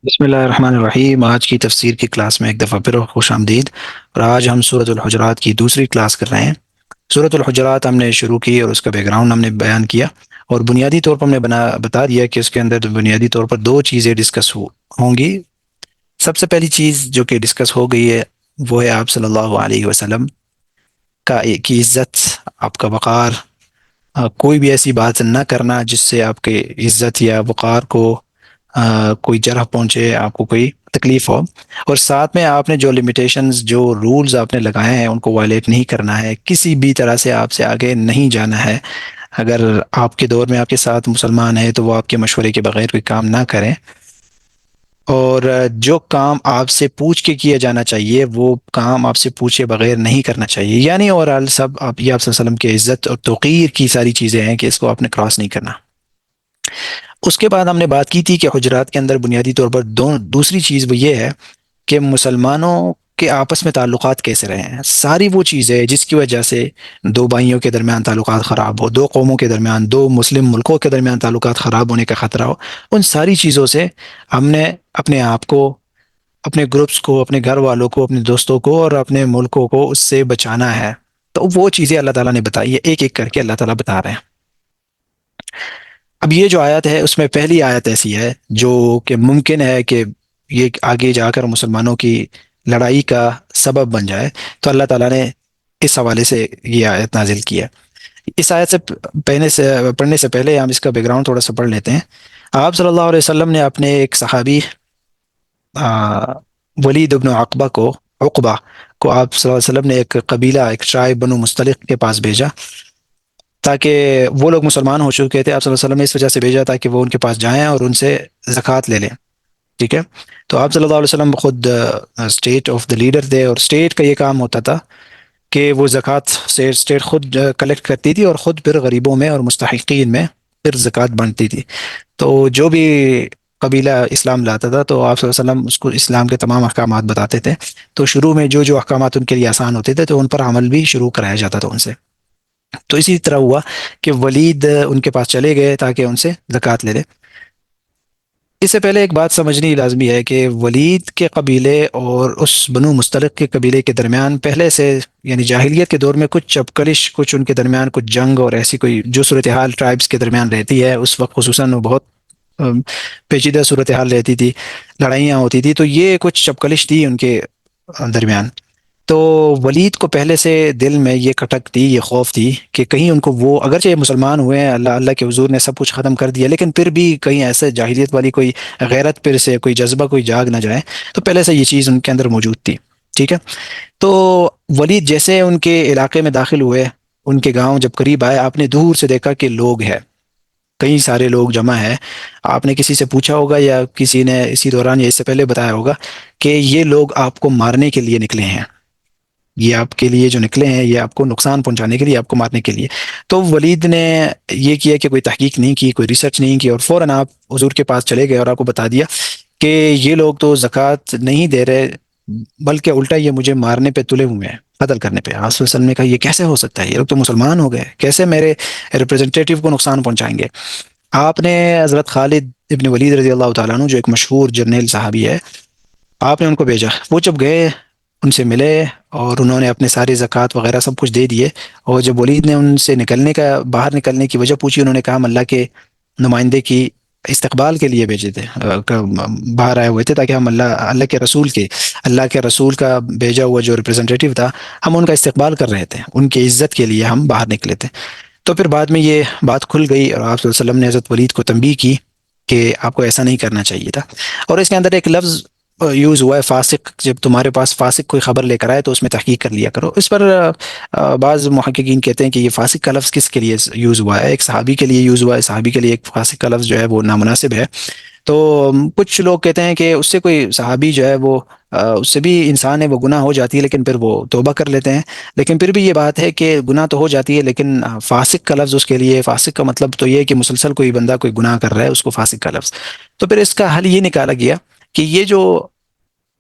بسم اللہ الرحمن الرحیم۔ آج کی تفسیر کی کلاس میں ایک دفعہ پھر خوش آمدید۔ اور آج ہم سورۃ الحجرات کی دوسری کلاس کر رہے ہیں۔ سورۃ الحجرات ہم نے شروع کی اور اس کا بیک گراؤنڈ ہم نے بیان کیا، اور بنیادی طور پر ہم نے بتا دیا کہ اس کے اندر بنیادی طور پر دو چیزیں ڈسکس ہوں گی۔ سب سے پہلی چیز جو کہ ڈسکس ہو گئی ہے وہ ہے آپ صلی اللہ علیہ وسلم کی عزت، آپ کا وقار۔ کوئی بھی ایسی بات نہ کرنا جس سے آپ کے عزت یا وقار کو کوئی جرح پہنچے، آپ کو کوئی تکلیف ہو۔ اور ساتھ میں آپ نے جو لمیٹیشنز، جو رولز آپ نے لگائے ہیں ان کو وائلیٹ نہیں کرنا ہے، کسی بھی طرح سے آپ سے آگے نہیں جانا ہے۔ اگر آپ کے دور میں آپ کے ساتھ مسلمان ہے تو وہ آپ کے مشورے کے بغیر کوئی کام نہ کریں، اور جو کام آپ سے پوچھ کے کیا جانا چاہیے وہ کام آپ سے پوچھے بغیر نہیں کرنا چاہیے۔ یعنی اوورال سب آپ، یہ آپ صلی اللہ علیہ وسلم کی عزت اور توقیر کی ساری چیزیں ہیں کہ اس کو آپ نے کراس نہیں کرنا۔ اس کے بعد ہم نے بات کی تھی کہ حجرات کے اندر بنیادی طور پر دوسری چیز وہ یہ ہے کہ مسلمانوں کے آپس میں تعلقات کیسے رہے ہیں۔ ساری وہ چیزیں جس کی وجہ سے دو بھائیوں کے درمیان تعلقات خراب ہو، دو قوموں کے درمیان، دو مسلم ملکوں کے درمیان تعلقات خراب ہونے کا خطرہ ہو، ان ساری چیزوں سے ہم نے اپنے آپ کو، اپنے گروپس کو، اپنے گھر والوں کو، اپنے دوستوں کو اور اپنے ملکوں کو اس سے بچانا ہے۔ تو وہ چیزیں اللہ تعالیٰ نے بتائی ہے، ایک ایک کر کے اللہ تعالیٰ بتا رہے ہیں۔ اب یہ جو آیت ہے اس میں پہلی آیت ایسی ہے جو کہ ممکن ہے کہ یہ آگے جا کر مسلمانوں کی لڑائی کا سبب بن جائے، تو اللہ تعالیٰ نے اس حوالے سے یہ آیت نازل کی ہے۔ اس آیت سے پڑھنے سے پہلے ہم اس کا بیک گراؤنڈ تھوڑا سا پڑھ لیتے ہیں۔ آپ صلی اللہ علیہ وسلم نے اپنے ایک صحابی ولید ابن عقبہ کو آپ صلی اللہ علیہ وسلم نے ایک قبیلہ، ایک ٹرائب بنو مستلق کے پاس بھیجا، تاکہ وہ لوگ مسلمان ہو چکے تھے۔ آپ صلی اللہ علیہ وسلم نے اس وجہ سے بھیجا تاکہ وہ ان کے پاس جائیں اور ان سے زکوٰۃ لے لیں، ٹھیک ہے۔ تو آپ صلی اللہ علیہ وسلم خود اسٹیٹ آف دا لیڈر تھے، اور اسٹیٹ کا یہ کام ہوتا تھا کہ وہ زکوٰۃ سے اسٹیٹ خود کلیکٹ کرتی تھی اور خود پھر غریبوں میں اور مستحقین میں پھر زکوٰۃ بانٹتی تھی۔ تو جو بھی قبیلہ اسلام لاتا تھا تو آپ صلی اللہ علیہ وسلم اس کو اسلام کے تمام احکامات بتاتے تھے۔ تو شروع میں جو جو احکامات ان کے لیے آسان ہوتے تھے تو ان پر عمل بھی شروع کرایا جاتا تھا ان سے۔ تو اسی طرح ہوا کہ ولید ان کے پاس چلے گئے تاکہ ان سے زکوٰۃ لے لے۔ اس سے پہلے ایک بات سمجھنی لازمی ہے کہ ولید کے قبیلے اور اس بنو مستلق کے قبیلے کے درمیان پہلے سے، یعنی جاہلیت کے دور میں کچھ چپکلش، کچھ ان کے درمیان کچھ جنگ اور ایسی کوئی جو صورتحال ٹرائبس کے درمیان رہتی ہے اس وقت، خصوصاً وہ بہت پیچیدہ صورتحال رہتی تھی، لڑائیاں ہوتی تھی، تو یہ کچھ چپکلش تھی ان کے درمیان۔ تو ولید کو پہلے سے دل میں یہ کھٹک تھی، یہ خوف تھی کہ کہیں ان کو، وہ اگرچہ مسلمان ہوئے ہیں، اللہ اللہ کے حضور نے سب کچھ ختم کر دیا، لیکن پھر بھی کہیں ایسے جاہلیت والی کوئی غیرت پھر سے کوئی جذبہ کوئی جاگ نہ جائے۔ تو پہلے سے یہ چیز ان کے اندر موجود تھی، ٹھیک ہے۔ تو ولید جیسے ان کے علاقے میں داخل ہوئے، ان کے گاؤں جب قریب آئے، آپ نے دور سے دیکھا کہ لوگ ہیں، کئی سارے لوگ جمع ہیں۔ آپ نے کسی سے پوچھا ہوگا یا کسی نے اسی دوران یا اس سے پہلے بتایا ہوگا کہ یہ لوگ آپ کو مارنے کے لیے نکلے ہیں، یہ آپ کے لیے جو نکلے ہیں یہ آپ کو نقصان پہنچانے کے لیے، آپ کو مارنے کے لیے۔ تو ولید نے یہ کیا کہ کوئی تحقیق نہیں کی، کوئی ریسرچ نہیں کی، اور فوراً آپ حضور کے پاس چلے گئے اور آپ کو بتا دیا کہ یہ لوگ تو زکوٰۃ نہیں دے رہے، بلکہ الٹا یہ مجھے مارنے پہ تلے ہوئے ہیں، قتل کرنے پہ۔ آپ صلی اللہ علیہ وسلم نے کہا یہ کیسے ہو سکتا ہے، یہ لوگ تو مسلمان ہو گئے، کیسے میرے ریپرزنٹیٹیو کو نقصان پہنچائیں گے۔ آپ نے حضرت خالد ابن ولید رضی اللہ تعالیٰ عنہ جو ایک مشہور جرنیل صحابی ہے، آپ نے ان کو بھیجا۔ وہ جب گئے ان سے ملے اور انہوں نے اپنے سارے زکوٰۃ وغیرہ سب کچھ دے دیے، اور جب ولید نے ان سے باہر نکلنے کی وجہ پوچھی، انہوں نے کہا ہم اللہ کے نمائندے کی استقبال کے لیے بھیجے تھے، باہر آئے ہوئے تھے تاکہ ہم اللہ کے رسول کا بھیجا ہوا جو ریپرزنٹیٹیو تھا، ہم ان کا استقبال کر رہے تھے، ان کی عزت کے لیے ہم باہر نکلے تھے۔ تو پھر بعد میں یہ بات کھل گئی اور آپ صلی اللہ علیہ وسلم نے حضرت ولید کو تنبیہ کی کہ آپ کو ایسا نہیں کرنا چاہیے تھا۔ اور اس کے اندر ایک لفظ یوز ہوا ہے فاسق، جب تمہارے پاس فاسق کوئی خبر لے کر آئے تو اس میں تحقیق کر لیا کرو۔ اس پر بعض محققین کہتے ہیں کہ یہ فاسق کا لفظ کس کے لیے یوز ہوا ہے، ایک صحابی کے لیے یوز ہوا ہے، صحابی کے لیے ایک فاسق کا لفظ جو ہے وہ نامناسب ہے۔ تو کچھ لوگ کہتے ہیں کہ اس سے کوئی صحابی جو ہے وہ اس سے بھی انسان ہے، وہ گناہ ہو جاتی ہے لیکن پھر وہ توبہ کر لیتے ہیں، لیکن پھر بھی یہ بات ہے کہ گناہ تو ہو جاتی ہے، لیکن فاسق کا لفظ اس کے لیے، فاسق کا مطلب تو یہ ہے کہ مسلسل کوئی بندہ کوئی گناہ کر رہا ہے، اس کو فاسق کا لفظ۔ تو پھر اس کا حل یہ نکالا گیا کہ یہ جو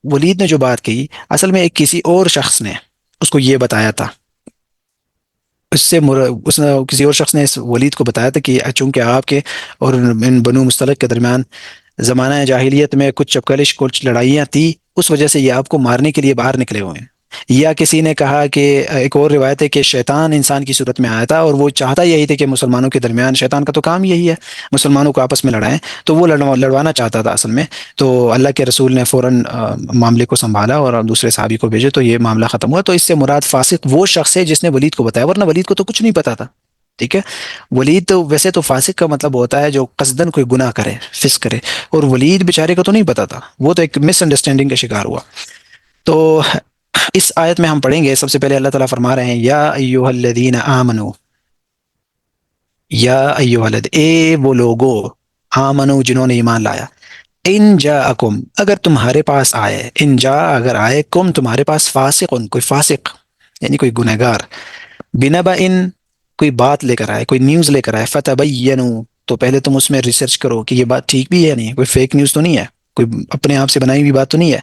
ولید نے جو بات کی، اصل میں ایک کسی اور شخص نے اس کو یہ بتایا تھا، اس نے کسی اور شخص نے اس ولید کو بتایا تھا کہ چونکہ آپ کے اور ان بنو مستلق کے درمیان زمانہ جاہلیت میں کچھ چپکلش کچھ لڑائیاں تھی، اس وجہ سے یہ آپ کو مارنے کے لیے باہر نکلے ہوئے ہیں۔ یا کسی نے کہا کہ ایک اور روایت ہے کہ شیطان انسان کی صورت میں آیا تھا اور وہ چاہتا یہی تھا کہ مسلمانوں کے درمیان، شیطان کا تو کام یہی ہے مسلمانوں کو آپس میں لڑائیں، تو وہ لڑوانا چاہتا تھا اصل میں۔ تو اللہ کے رسول نے فوراً معاملے کو سنبھالا اور دوسرے صحابی کو بھیجے، تو یہ معاملہ ختم ہوا۔ تو اس سے مراد فاسق وہ شخص ہے جس نے ولید کو بتایا، ورنہ ولید کو تو کچھ نہیں پتا تھا، ٹھیک ہے۔ ولید تو ویسے تو فاسق کا مطلب ہوتا ہے جو قصدن کوئی گناہ کرے، فسق کرے، اور ولید بیچارے کو تو نہیں پتا تھا، وہ تو ایک مس انڈرسٹینڈنگ کا شکار ہوا۔ تو اس آیت میں ہم پڑھیں گے، سب سے پہلے اللہ تعالیٰ فرما رہے ہیں یا ایھا الذین آمنو، یا ایھا اے وہ لوگو، آمنو جنہوں نے ایمان لایا، ان جاءکم اگر تمہارے پاس آئے، ان جا اگر آئے، کم تمہارے پاس، فاسق کوئی فاسق یعنی کوئی گنہگار، بنبأ کوئی بات لے کر آئے، کوئی نیوز لے کر آئے، فتبینوا تو پہلے تم اس میں ریسرچ کرو کہ یہ بات ٹھیک بھی ہے یا نہیں، کوئی فیک نیوز تو نہیں ہے، کوئی اپنے آپ سے بنائی ہوئی بات تو نہیں ہے۔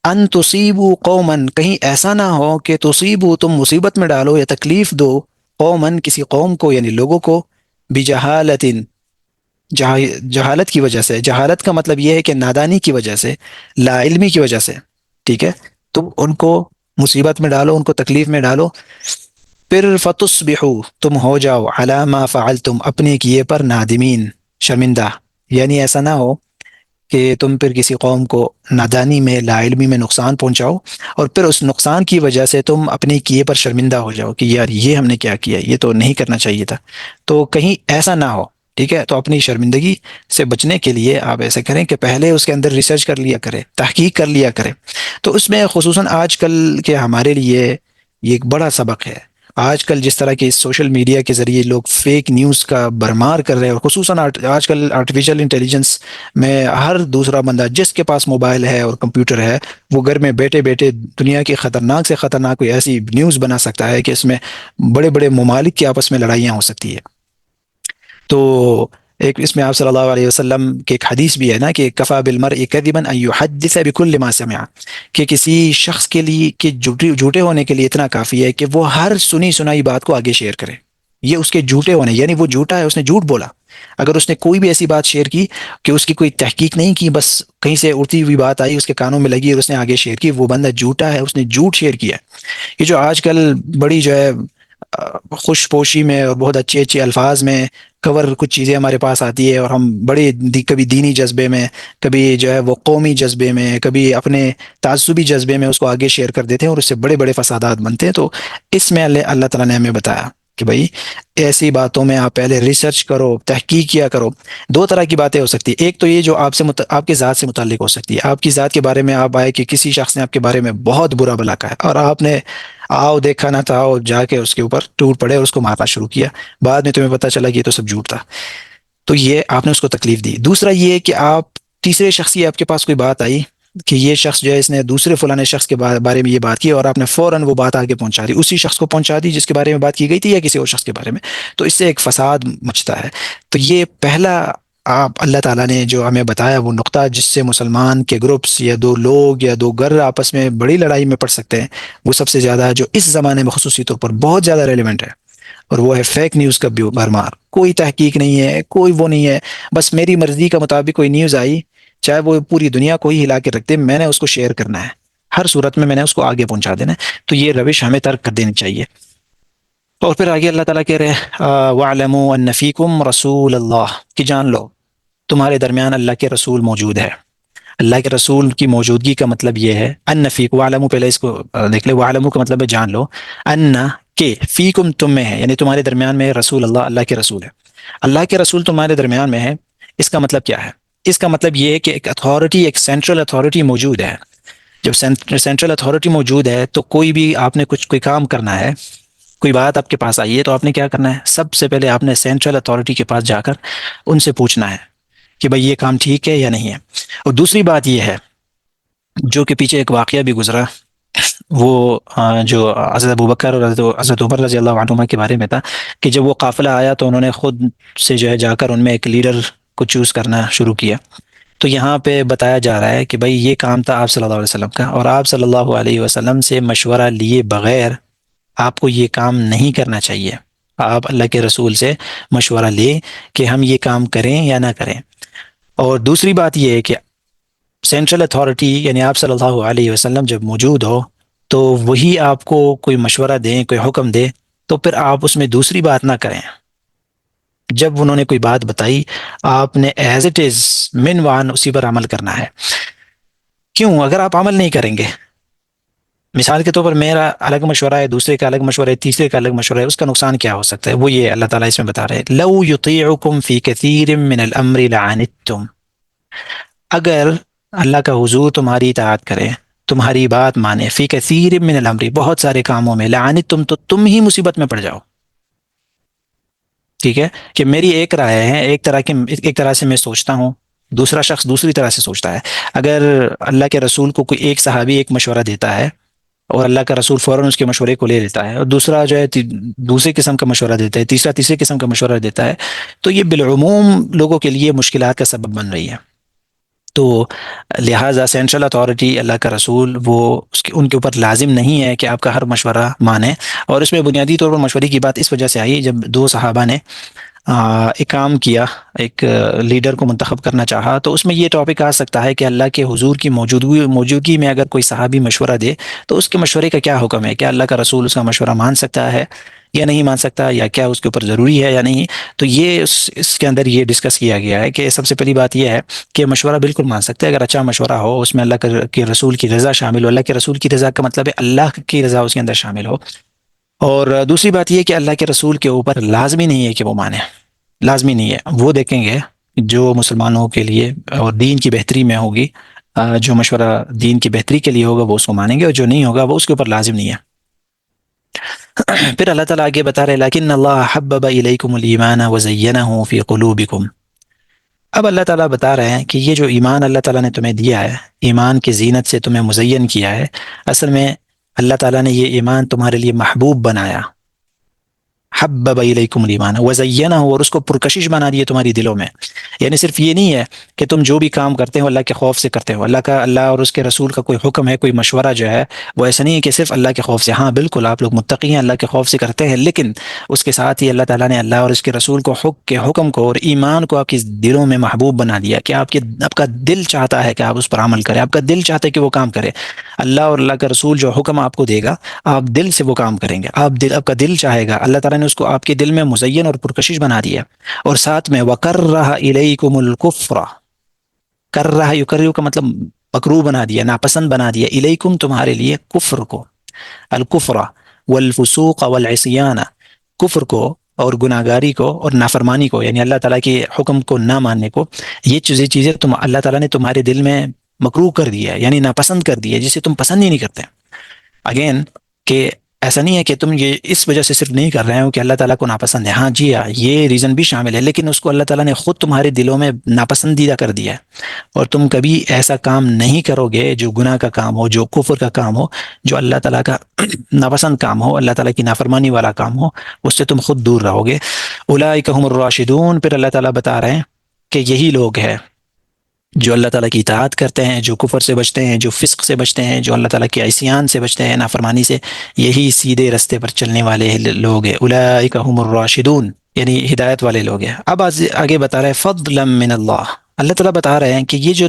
ان تصیبوا قوما کہیں ایسا نہ ہو کہ تصیبوا تم مصیبت میں ڈالو یا تکلیف دو، قوما کسی قوم کو یعنی لوگوں کو، بجہالت جہالت کی وجہ سے، جہالت کا مطلب یہ ہے کہ نادانی کی وجہ سے، لا علمی کی وجہ سے، ٹھیک ہے، تم ان کو مصیبت میں ڈالو، ان کو تکلیف میں ڈالو، پھر فتصبحوا تم ہو جاؤ، علی ما فعلتم اپنے کیے پر، نادمین شرمندہ، یعنی ایسا نہ ہو کہ تم پھر کسی قوم کو نادانی میں، لا علمی میں نقصان پہنچاؤ، اور پھر اس نقصان کی وجہ سے تم اپنے کیے پر شرمندہ ہو جاؤ کہ یار یہ ہم نے کیا کیا، یہ تو نہیں کرنا چاہیے تھا۔ تو کہیں ایسا نہ ہو، ٹھیک ہے، تو اپنی شرمندگی سے بچنے کے لیے آپ ایسے کریں کہ پہلے اس کے اندر ریسرچ کر لیا کرے، تحقیق کر لیا کرے۔ تو اس میں خصوصاً آج کل کے ہمارے لیے یہ ایک بڑا سبق ہے۔ آج کل جس طرح کی سوشل میڈیا کے ذریعے لوگ فیک نیوز کا بھرمار کر رہے ہیں، اور خصوصاً آج کل آرٹیفیشل انٹیلیجنس میں ہر دوسرا بندہ جس کے پاس موبائل ہے اور کمپیوٹر ہے، وہ گھر میں بیٹھے بیٹھے دنیا کی خطرناک سے خطرناک کوئی ایسی نیوز بنا سکتا ہے کہ اس میں بڑے بڑے ممالک کی آپس میں لڑائیاں ہو سکتی ہے۔ تو ایک اس میں آپ صلی اللہ علیہ وسلم کی ایک حدیث بھی ہے نا کہ کفا بالمرء کذبا ان یحدث بكل ما سمع، کہ کسی شخص کے لیے کہ جھوٹے ہونے کے لیے اتنا کافی ہے کہ وہ ہر سنی سنائی بات کو آگے شیئر کرے۔ یہ اس کے جھوٹے ہونے، یعنی وہ جھوٹا ہے، اس نے جھوٹ بولا۔ اگر اس نے کوئی بھی ایسی بات شیئر کی کہ اس کی کوئی تحقیق نہیں کی، بس کہیں سے اڑتی ہوئی بات آئی، اس کے کانوں میں لگی اور اس نے آگے شیئر کی، وہ بندہ جھوٹا ہے، اس نے جھوٹ شیئر کیا ہے۔ یہ جو آج کل بڑی جو ہے خوش پوشی میں اور بہت اچھے اچھے الفاظ میں کور کچھ چیزیں ہمارے پاس آتی ہے، اور ہم بڑے کبھی دینی جذبے میں، کبھی جو ہے وہ قومی جذبے میں، کبھی اپنے تعصبی جذبے میں اس کو آگے شیئر کر دیتے ہیں، اور اس سے بڑے بڑے فسادات بنتے ہیں۔ تو اس میں اللہ تعالیٰ نے ہمیں بتایا کہ بھائی ایسی باتوں میں آپ پہلے ریسرچ کرو، تحقیق کیا کرو۔ دو طرح کی باتیں ہو سکتی ہیں، ایک تو یہ جو آپ کے ذات سے متعلق ہو سکتی ہے، آپ کی ذات کے بارے میں آپ آئے کہ کسی شخص نے آپ کے بارے میں بہت برا بھلا کہا ہے، اور آپ نے آؤ دیکھا نہ تھا اور جا کے اس کے اوپر ٹوٹ پڑے اور اس کو مارنا شروع کیا، بعد میں تمہیں پتہ چلا کہ یہ تو سب جھوٹ تھا، تو یہ آپ نے اس کو تکلیف دی۔ دوسرا یہ کہ آپ تیسرے شخص کی آپ کے پاس کوئی بات آئی کہ یہ شخص جو ہے اس نے دوسرے فلانے شخص کے بارے میں یہ بات کی، اور آپ نے فوراً وہ بات آگے پہنچا دی، اسی شخص کو پہنچا دی جس کے بارے میں بات کی گئی تھی یا کسی اور شخص کے بارے میں، تو اس سے ایک فساد مچتا ہے۔ تو یہ پہلا آپ اللہ تعالیٰ نے جو ہمیں بتایا وہ نقطہ، جس سے مسلمان کے گروپس یا دو لوگ یا دو گھر آپس میں بڑی لڑائی میں پڑ سکتے ہیں، وہ سب سے زیادہ جو اس زمانے میں خصوصی طور پر بہت زیادہ ریلیونٹ ہے، اور وہ ہے فیک نیوز کا بھرمار۔ کوئی تحقیق نہیں ہے، کوئی وہ نہیں ہے، بس میری مرضی کا مطابق کوئی نیوز آئی، چاہے وہ پوری دنیا کو ہی ہلا کے رکھ دے، میں نے اس کو شیئر کرنا ہے، ہر صورت میں نے اس کو آگے پہنچا دینا ہے۔ تو یہ روش ہمیں ترک کر دینی چاہیے۔ اور پھر آگے اللہ تعالیٰ کہہ رہے وَاعْلَمُوا أَنَّ فِيكُمْ رَسُولَ اللَّهِ، کہ جان لو تمہارے درمیان اللہ کے رسول موجود ہے۔ اللہ کے رسول کی موجودگی کا مطلب یہ ہے، ان فیک، وعلمو پہلے اس کو دیکھ لے، وعلمو کا مطلب ہے جان لو، ان کہ فیکم تم میں ہے، یعنی تمہارے درمیان میں رسول اللہ، اللہ کے رسول ہے، اللہ کے رسول تمہارے درمیان میں ہے۔ اس کا مطلب کیا ہے؟ اس کا مطلب یہ ہے کہ ایک اتھارٹی، ایک سینٹرل اتھارٹی موجود ہے۔ جب سینٹرل اتھارٹی موجود ہے تو کوئی بھی آپ نے کوئی کام کرنا ہے، کوئی بات آپ کے پاس آئی ہے، تو آپ نے کیا کرنا ہے؟ سب سے پہلے آپ نے سینٹرل اتھارٹی کے پاس جا کر ان سے پوچھنا ہے کہ بھائی یہ کام ٹھیک ہے یا نہیں ہے۔ اور دوسری بات یہ ہے، جو کہ پیچھے ایک واقعہ بھی گزرا، وہ جو حضرت ابوبکر اور حضرت عمر رضی اللہ عنہما کے بارے میں تھا، کہ جب وہ قافلہ آیا تو انہوں نے خود سے جو ہے جا کر ان میں ایک لیڈر کو چوز کرنا شروع کیا۔ تو یہاں پہ بتایا جا رہا ہے کہ بھائی یہ کام تھا آپ صلی اللہ علیہ وسلم کا، اور آپ صلی اللہ علیہ وسلم سے مشورہ لیے بغیر آپ کو یہ کام نہیں کرنا چاہیے۔ آپ اللہ کے رسول سے مشورہ لیں کہ ہم یہ کام کریں یا نہ کریں۔ اور دوسری بات یہ ہے کہ سینٹرل اتھارٹی یعنی آپ صلی اللہ علیہ وسلم جب موجود ہو تو وہی آپ کو کوئی مشورہ دیں، کوئی حکم دے، تو پھر آپ اس میں دوسری بات نہ کریں۔ جب انہوں نے کوئی بات بتائی، آپ نے ایز اٹ از من وان اسی پر عمل کرنا ہے۔ کیوں؟ اگر آپ عمل نہیں کریں گے، مثال کے طور پر میرا الگ مشورہ ہے، دوسرے کا الگ مشورہ ہے، تیسرے کا الگ مشورہ ہے، اس کا نقصان کیا ہو سکتا ہے؟ وہ یہ اللہ تعالیٰ اس میں بتا رہے ہیں، لو یطیعکم فی کثیر من الامر لعنتم، اگر اللہ کا حضور تمہاری اطاعت کرے، تمہاری بات مانے، فی کثیر من الامر، بہت سارے کاموں میں، لعنتم، تو تم ہی مصیبت میں پڑ جاؤ۔ ٹھیک ہے، کہ میری ایک رائے ہے، ایک طرح سے میں سوچتا ہوں، دوسرا شخص دوسری طرح سے سوچتا ہے۔ اگر اللہ کے رسول کو کوئی ایک صحابی ایک مشورہ دیتا ہے اور اللہ کا رسول فوراً اس کے مشورے کو لے لیتا ہے، اور دوسرا جو ہے دوسرے قسم کا مشورہ دیتا ہے، تیسرا تیسرے قسم کا مشورہ دیتا ہے، تو یہ بالعموم لوگوں کے لیے مشکلات کا سبب بن رہی ہے۔ تو لہٰذا سینٹرل اتھارٹی اللہ کا رسول وہ ان کے اوپر لازم نہیں ہے کہ آپ کا ہر مشورہ مانیں۔ اور اس میں بنیادی طور پر مشورے کی بات اس وجہ سے آئی، جب دو صحابہ نے ایک کام کیا، ایک لیڈر کو منتخب کرنا چاہا، تو اس میں یہ ٹاپک آ سکتا ہے کہ اللہ کے حضور کی موجودگی میں اگر کوئی صحابی مشورہ دے تو اس کے مشورے کا کیا حکم ہے؟ کیا اللہ کا رسول اس کا مشورہ مان سکتا ہے یا نہیں مان سکتا، یا کیا اس کے اوپر ضروری ہے یا نہیں؟ تو یہ اس کے اندر یہ ڈسکس کیا گیا ہے کہ سب سے پہلی بات یہ ہے کہ مشورہ بالکل مان سکتے ہیں اگر اچھا مشورہ ہو، اس میں اللہ کے رسول کی رضا شامل ہو۔ اللہ کے رسول کی رضا کا مطلب ہے اللہ کی رضا اس کے اندر شامل ہو۔ اور دوسری بات یہ کہ اللہ کے رسول کے اوپر لازمی نہیں ہے کہ وہ مانے، لازمی نہیں ہے، وہ دیکھیں گے جو مسلمانوں کے لیے اور دین کی بہتری میں ہوگی، جو مشورہ دین کی بہتری کے لیے ہوگا وہ اس کو مانیں گے، اور جو نہیں ہوگا وہ اس کے اوپر لازم نہیں ہے۔ پھر اللہ تعالیٰ آگے بتا رہے لیکن اللہ حبب الیکم الایمان وزینہ فی قلوبکم، اب اللہ تعالیٰ بتا رہے ہیں کہ یہ جو ایمان اللہ تعالیٰ نے تمہیں دیا ہے، ایمان کی زینت سے تمہیں مزین کیا ہے، اصل میں اللہ تعالیٰ نے یہ ایمان تمہارے لیے محبوب بنایا، حبب الیکم الایمان وزینہ، اور اس کو پرکشش بنا دیا تمہاری دلوں میں۔ یعنی صرف یہ نہیں ہے کہ تم جو بھی کام کرتے ہو اللہ کے خوف سے کرتے ہو، اللہ اور اس کے رسول کا کوئی حکم ہے، کوئی مشورہ جو ہے وہ ایسا نہیں ہے کہ صرف اللہ کے خوف سے، ہاں بالکل آپ لوگ متقی ہیں، اللہ کے خوف سے کرتے ہیں، لیکن اس کے ساتھ ہی اللہ تعالیٰ نے اللہ اور اس کے رسول کو حکم کو اور ایمان کو آپ کے دلوں میں محبوب بنا دیا، کہ آپ کا دل چاہتا ہے کہ آپ اس پر عمل کریں، آپ کا دل چاہتا ہے کہ وہ کام کرے، اللہ اور اللہ کا رسول جو حکم آپ کو دے گا آپ دل سے وہ کام کریں گے، آپ کا دل چاہے گا، اللہ تعالیٰ نے اس کو آپ کے دل میں مزین اور پرکشش بنا دیا۔ اور ساتھ میں وَكَرَّهَ إِلَيْكُمُ الْكُفْرَ، کرہ یکرہ کا مطلب مکروہ بنا دیا، ناپسند بنا دیا، الیکم تمہارے لیے کفر کو، الکفر والفسوق والعصیان، کفر کو اور گناہگاری کو اور نافرمانی کو، یعنی اللہ تعالیٰ کے حکم کو نہ ماننے کو، یہ چیزیں اللہ تعالیٰ نے تمہارے دل میں مکروہ کر دیا ہے، یعنی ناپسند کر دیا ہے، جسے تم پسند ہی نہیں کرتے۔ اگین کہ ایسا نہیں ہے کہ تم یہ اس وجہ سے صرف نہیں کر رہے ہو کہ اللہ تعالیٰ کو ناپسند ہے، ہاں جی ہاں یہ ریزن بھی شامل ہے، لیکن اس کو اللہ تعالیٰ نے خود تمہارے دلوں میں ناپسندیدہ کر دیا ہے، اور تم کبھی ایسا کام نہیں کرو گے جو گناہ کا کام ہو، جو کفر کا کام ہو، جو اللہ تعالیٰ کا ناپسند کام ہو، اللہ تعالیٰ کی نافرمانی والا کام ہو، اس سے تم خود دور رہو گے۔ اولئک هم الراشدون، پھر اللہ تعالیٰ بتا رہے ہیں کہ یہی لوگ ہیں جو اللہ تعالیٰ کی اطاعت کرتے ہیں، جو کفر سے بچتے ہیں، جو فسق سے بچتے ہیں، جو اللہ تعالیٰ کے عصیان سے بچتے ہیں، نافرمانی سے، یہی سیدھے رستے پر چلنے والے لوگ ہیں۔ اولئک هم الراشدون، یعنی ہدایت والے لوگ ہیں۔ اب آگے بتا رہے ہیں فضلا من اللہ، اللہ تعالیٰ بتا رہے ہیں کہ یہ جو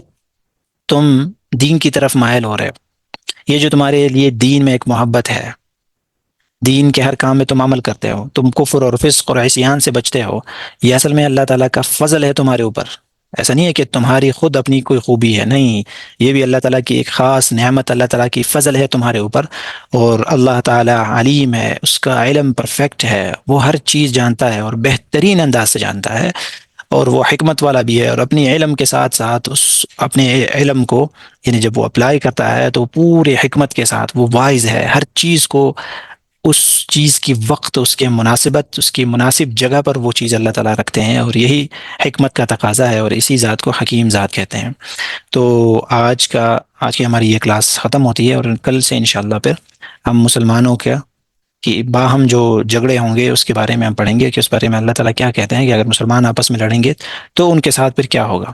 تم دین کی طرف مائل ہو رہے ہو، یہ جو تمہارے لیے دین میں ایک محبت ہے، دین کے ہر کام میں تم عمل کرتے ہو، تم کفر اور فسق اور عصیان سے بچتے ہو، یہ اصل میں اللہ تعالیٰ کا فضل ہے تمہارے اوپر۔ ایسا نہیں ہے کہ تمہاری خود اپنی کوئی خوبی ہے، نہیں، یہ بھی اللہ تعالیٰ کی ایک خاص نعمت، اللہ تعالیٰ کی فضل ہے تمہارے اوپر۔ اور اللہ تعالیٰ علیم ہے، اس کا علم پرفیکٹ ہے، وہ ہر چیز جانتا ہے اور بہترین انداز سے جانتا ہے، اور وہ حکمت والا بھی ہے، اور اپنی علم کے ساتھ ساتھ اس اپنے علم کو یعنی جب وہ اپلائی کرتا ہے تو پورے حکمت کے ساتھ وہ وائز ہے، ہر چیز کو اس چیز کی وقت، اس کے مناسبت، اس کی مناسب جگہ پر وہ چیز اللہ تعالیٰ رکھتے ہیں، اور یہی حکمت کا تقاضا ہے، اور اسی ذات کو حکیم ذات کہتے ہیں۔ تو آج کی ہماری یہ کلاس ختم ہوتی ہے، اور کل سے انشاءاللہ پھر ہم مسلمانوں کی باہم جو جھگڑے ہوں گے اس کے بارے میں ہم پڑھیں گے، کہ اس بارے میں اللہ تعالیٰ کیا کہتے ہیں کہ اگر مسلمان آپس میں لڑیں گے تو ان کے ساتھ پھر کیا ہوگا۔